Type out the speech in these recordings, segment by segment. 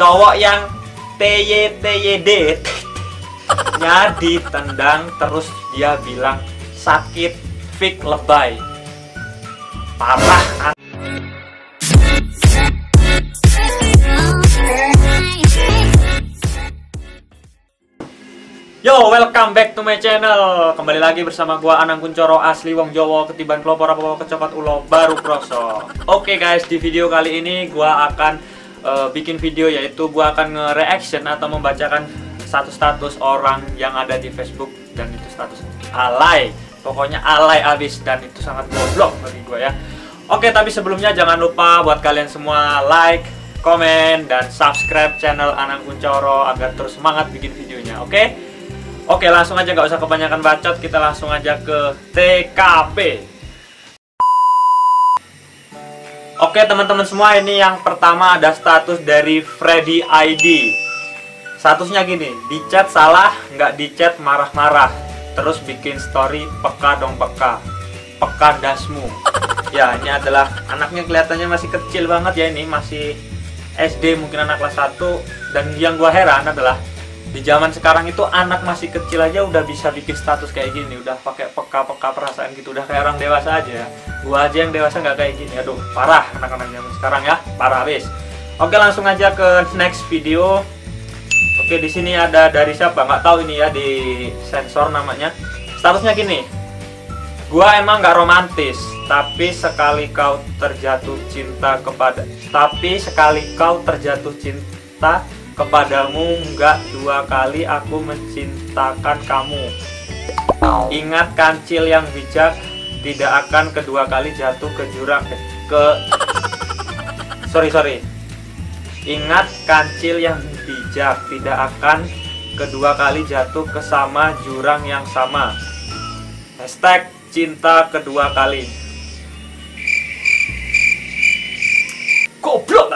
cowok yang TYTYD nya ditendang, terus dia bilang sakit, fik, lebay. Parah. Yo, welcome back to my channel. Kembali lagi bersama gua Anang Kuncoro, asli wong Jawa, ketiban kelopor apa kecopat ulo baru kroso. Oke guys, di video kali ini gua akan bikin video, yaitu gua akan nge-reaction atau membacakan status-status orang yang ada di Facebook, dan itu status alay. Pokoknya alay abis, dan itu sangat goblok bagi gua ya. Oke, tapi sebelumnya jangan lupa buat kalian semua like, komen, dan subscribe channel Anang Kuncoro agar terus semangat bikin videonya, oke? Oke, langsung aja, nggak usah kebanyakan bacot, kita langsung aja ke TKP. Oke teman-teman semua, ini yang pertama ada status dari Freddy ID. Statusnya gini, di chat salah, nggak di chat marah-marah. Terus bikin story peka dong peka, peka dasmu. Ya, ini adalah anaknya, kelihatannya masih kecil banget ya, ini masih SD, mungkin anak kelas 1. Dan yang gua heran adalah di zaman sekarang itu anak masih kecil aja udah bisa bikin status kayak gini, udah pakai peka-peka perasaan gitu, udah kayak orang dewasa aja ya. Gua aja yang dewasa nggak kayak gini. Aduh, parah anak-anak zaman sekarang ya, parah habis. Oke, langsung aja ke next video. Oke, di sini ada dari siapa? Nggak tahu ini ya, di sensor namanya. Statusnya gini. Gua emang nggak romantis, tapi sekali kau terjatuh cinta kepadamu, nggak 2 kali aku mencintakan kamu. Ingat kancil yang bijak tidak akan kedua kali jatuh ke jurang Ingat kancil yang bijak tidak akan kedua kali jatuh ke sama jurang yang sama. Hashtag cinta kedua kali. Goblok.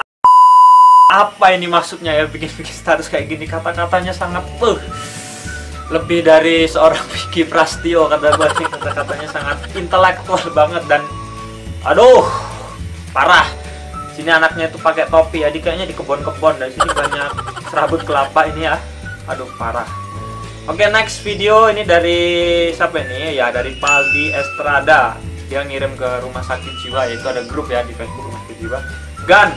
Apa ini maksudnya ya bikin status kayak gini? Kata-katanya sangat lebih dari seorang Vicky Prastio, kata gue nih. Kata-katanya sangat intelektual banget, dan aduh, parah. Sini anaknya itu pakai topi ya, kayaknya di kebun-kebun. Dari sini banyak serabut kelapa ini ya. Aduh, parah. Oke, next video ini dari siapa ini? Ya, dari Paldi Estrada. Dia ngirim ke rumah sakit jiwa, yaitu ada grup ya di Facebook rumah sakit jiwa. Gan,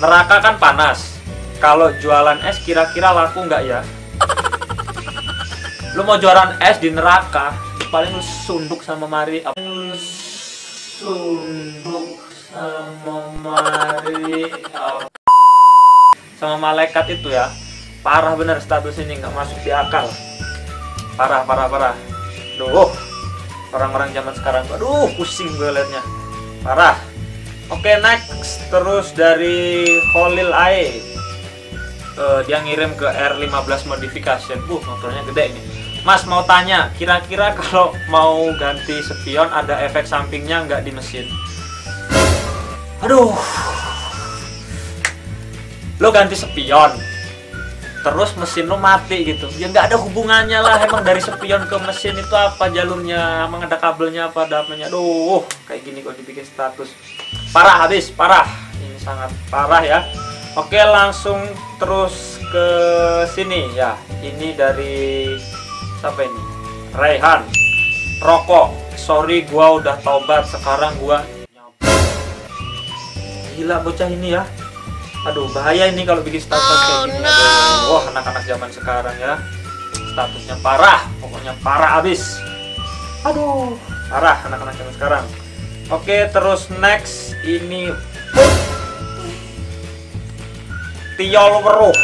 neraka kan panas. Kalau jualan es kira-kira laku nggak ya? Lu mau jualan es di neraka, paling lu sunduk sama mari. Sama malaikat itu ya. Parah bener status ini, nggak masuk di akal. Parah. Duh, orang-orang zaman sekarang, aduh pusing gue liatnya. Parah. Oke, next, terus dari Holil Ae. Dia ngirim ke R15 Modification. Motornya gede ini. Mas, mau tanya, kira-kira kalau mau ganti spion ada efek sampingnya nggak di mesin? Aduh, lo ganti spion, terus mesin lo mati gitu, ya nggak ada hubungannya lah. Emang dari spion ke mesin itu apa jalurnya? Emang ada kabelnya apa, ada apanya? Aduh, kayak gini kok dibikin status. Parah habis, parah. Ini sangat parah ya. Oke, langsung terus ke sini ya. Ini dari siapa ini? Raihan. Rokok. Sorry, gua udah taubat, sekarang gua gila bocah ini ya. Aduh, bahaya ini kalau bikin status kayak gini. Wah, anak-anak zaman sekarang ya. Statusnya parah, pokoknya parah abis. Aduh, parah anak-anak zaman sekarang. Oke, terus next ini Tiol Weruh.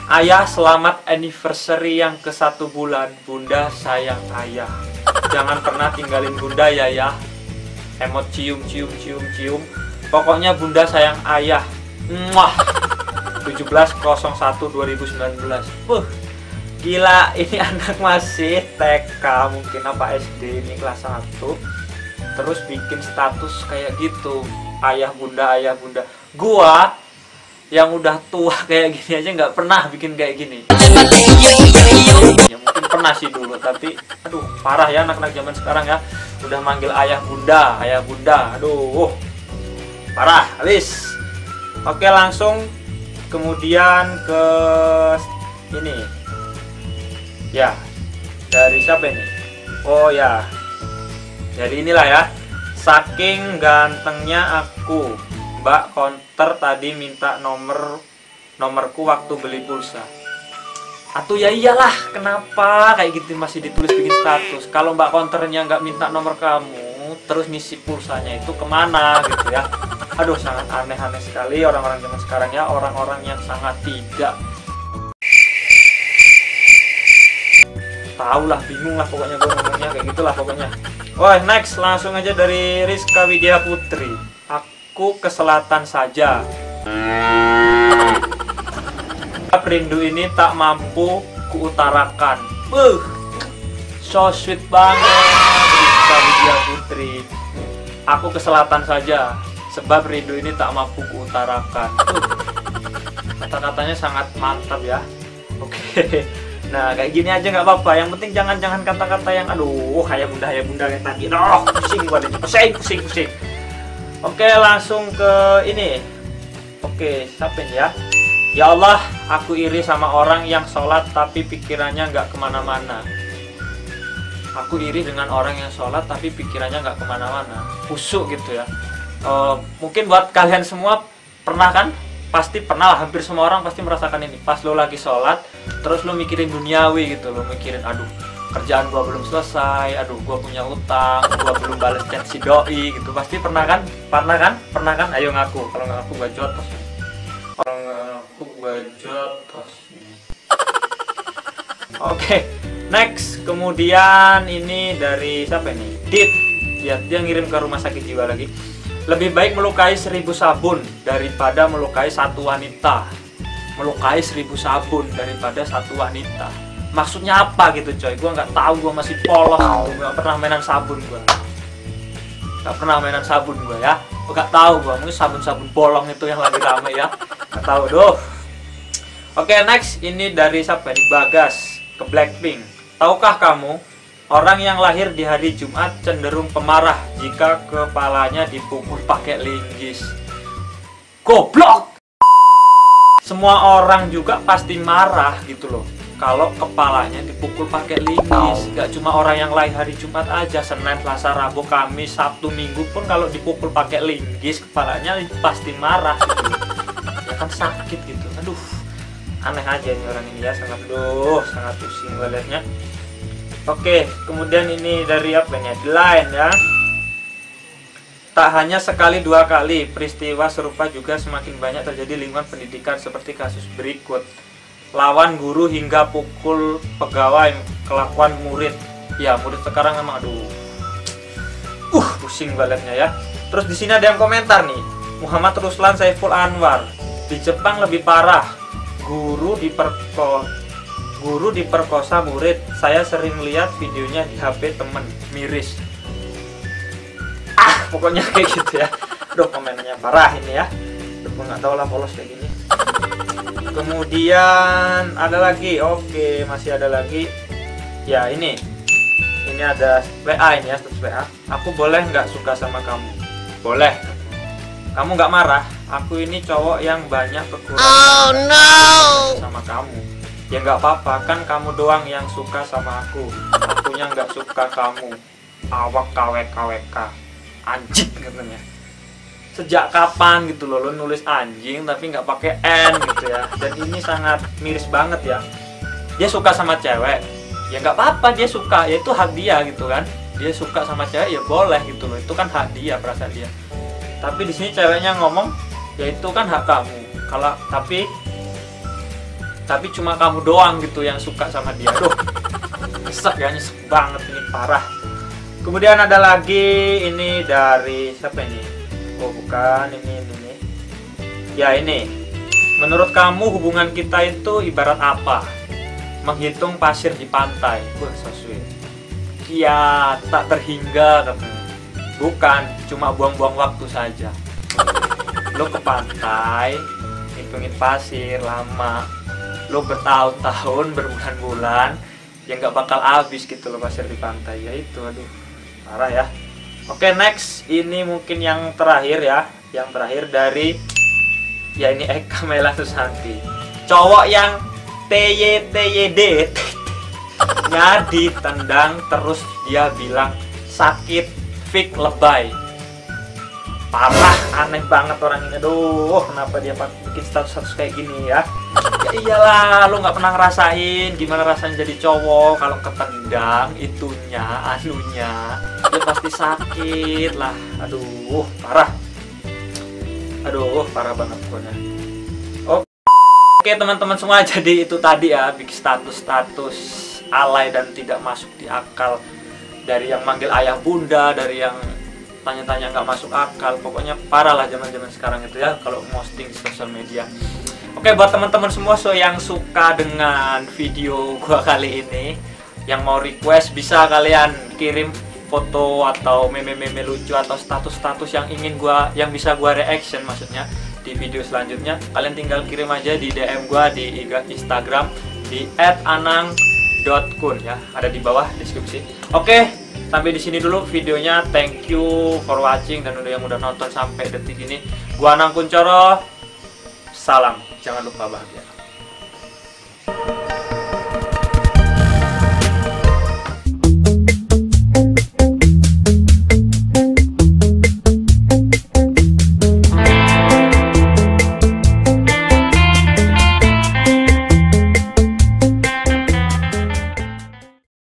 Ayah, selamat anniversary yang ke-1 bulan. Bunda sayang ayah. Jangan pernah tinggalin bunda ya ya. Emot cium. Pokoknya bunda sayang ayah. Muah. 17/01/2019. Gila, ini anak masih TK, mungkin apa SD, ini kelas 1. Terus bikin status kayak gitu. Ayah bunda. Gua yang udah tua kayak gini aja nggak pernah bikin kayak gini. Ya mungkin pernah sih dulu, tapi aduh parah ya anak-anak zaman sekarang ya. Udah manggil ayah bunda. Aduh, parah habis. Oke, langsung kemudian ke ini ya, dari siapa ini? Oh ya, jadi inilah ya. Saking gantengnya aku, Mbak Counter tadi minta nomorku waktu beli pulsa. Atuh ya iyalah, kenapa kayak gitu masih ditulis bikin status? Kalau Mbak Counternya nggak minta nomor kamu, terus ngisi pulsanya itu kemana gitu ya? Aduh, sangat aneh-aneh sekali orang-orang zaman sekarang ya, orang-orang yang sangat tidak tahu lah, bingung lah pokoknya gue ngomongnya kayak gitulah pokoknya. Wah, next langsung aja dari Rizka Widya Putri. Aku ke selatan saja. Rindu ini tak mampu kuutarakan. So sweet banget Rizka Widya Putri. Aku ke selatan saja, sebab rindu ini tak mampu kuutarakan. Kata-katanya sangat mantap ya. Oke. Nah, kayak gini aja nggak apa-apa. Yang penting jangan kata-kata yang aduh kayak bunda kayak tadi. Pusing gua nih, pusing. Oke, langsung ke ini. Oke, siapa ini ya? Ya Allah, aku iri sama orang yang sholat tapi pikirannya nggak kemana-mana. Aku iri dengan orang yang sholat tapi pikirannya nggak kemana-mana. Busuk gitu ya. Mungkin buat kalian semua pernah kan? Pasti pernah lah, hampir semua orang pasti merasakan ini. Pas lo lagi sholat, terus lo mikirin duniawi gitu. Lo mikirin, aduh kerjaan gua belum selesai, aduh gua punya utang, gua belum balas chat si doi gitu. Pasti pernah kan? Pernah kan? Ayo ngaku. Kalau nggak ngaku gua jotos. Oke, next. Kemudian ini dari siapa ini? Dit. Ya, dia ngirim ke rumah sakit jiwa lagi. Lebih baik melukai 1000 sabun daripada melukai satu wanita. Melukai 1000 sabun daripada satu wanita. Maksudnya apa gitu coy? Gua nggak tahu, gua masih polos gitu. Gua nggak pernah mainan sabun gua. Nggak pernah mainan sabun gua ya. Nggak tahu gua, mungkin sabun-sabun bolong itu yang lagi rame ya. Nggak tahu doh. Oke, next ini dari siapa nih? Bagas ke Blackpink. Tahukah kamu, orang yang lahir di hari Jumat cenderung pemarah jika kepalanya dipukul pakai linggis. Goblok! Semua orang juga pasti marah gitu loh kalau kepalanya dipukul pakai linggis. Gak cuma orang yang lahir hari Jumat aja, Senin, Selasa, Rabu, Kamis, Sabtu, Minggu pun kalau dipukul pakai linggis kepalanya pasti marah gitu. Ya kan sakit gitu. Aduh, aneh aja nih orang ini ya, sangat pusing gue liatnya. Oke, kemudian ini dari apa nih? The Line ya. Tak hanya sekali dua kali, peristiwa serupa juga semakin banyak terjadi di lingkungan pendidikan seperti kasus berikut. Lawan guru hingga pukul pegawai, kelakuan murid. Ya, murid sekarang emang aduh. Pusing baletnya ya. Terus di sini ada yang komentar nih. Muhammad Ruslan Saiful Anwar. Di Jepang lebih parah. Guru diperkosa murid. Saya sering lihat videonya di HP temen, miris. Pokoknya kayak gitu ya. Aduh, komennya parah ini ya. Aduh, nggak tahu lah polos kayak gini. Kemudian ada lagi. Oke, masih ada lagi. Ya, ini ada WA ini ya, status WA. Aku boleh nggak suka sama kamu? Boleh. Kamu nggak marah? Aku ini cowok yang banyak kekurangan sama kamu. Ya nggak apa-apa, kan kamu doang yang suka sama aku. Akunya nggak suka kamu. Awak KWK. Anjing katanya. Sejak kapan gitu loh lo nulis anjing tapi nggak pakai N gitu ya. Dan ini sangat miris banget ya. Dia suka sama cewek, ya nggak apa-apa, dia suka, ya itu hak dia gitu kan. Dia suka sama cewek ya boleh gitu loh, itu kan hak dia, perasaan dia. Tapi di sini ceweknya ngomong, ya itu kan hak kamu. Kalau tapi cuma kamu doang gitu yang suka sama dia. Aduh, nyesek ya, nyesek banget ini, parah. Kemudian ada lagi ini dari siapa ini? Oh bukan, ini. Ya ini. Menurut kamu hubungan kita itu ibarat apa? Menghitung pasir di pantai. Wah, so sweet. Ya, tak terhingga katanya. Bukan, cuma buang-buang waktu saja. Lo ke pantai, hitungin pasir lama. Lo bertahun-tahun, berbulan-bulan, ya nggak bakal habis gitu lo pasir di pantai. Ya itu, aduh, parah ya. Oke, next. Ini mungkin yang terakhir ya. Yang terakhir dari Ya ini Eka Mela Susanti. Cowok yang TYTYD nya ditendang terus dia bilang sakit, fake, lebay. Parah, aneh banget orang ini. Aduh, kenapa dia bikin status kayak gini ya? Ya iyalah, lu nggak pernah ngerasain gimana rasanya jadi cowok kalau ketendang itunya, anunya, ya pasti sakit lah. Aduh, parah. Aduh, parah banget pokoknya. Oke teman-teman semua, jadi itu tadi ya, bikin status-status alay dan tidak masuk di akal. Dari yang manggil ayah bunda, dari yang tanya-tanya nggak masuk akal. Pokoknya parah lah zaman-zaman sekarang itu ya kalau posting di sosial media. Oke, buat teman-teman semua yang suka dengan video gua kali ini, yang mau request bisa kalian kirim foto atau meme-meme lucu atau status-status yang bisa gua reaction maksudnya di video selanjutnya. Kalian tinggal kirim aja di DM gua di Instagram di @anang.kun ya, ada di bawah deskripsi. Oke, sampai di sini dulu videonya. Thank you for watching dan yang udah nonton sampai detik ini. Gua Anang Kuncoro. Salam, jangan lupa bahagia.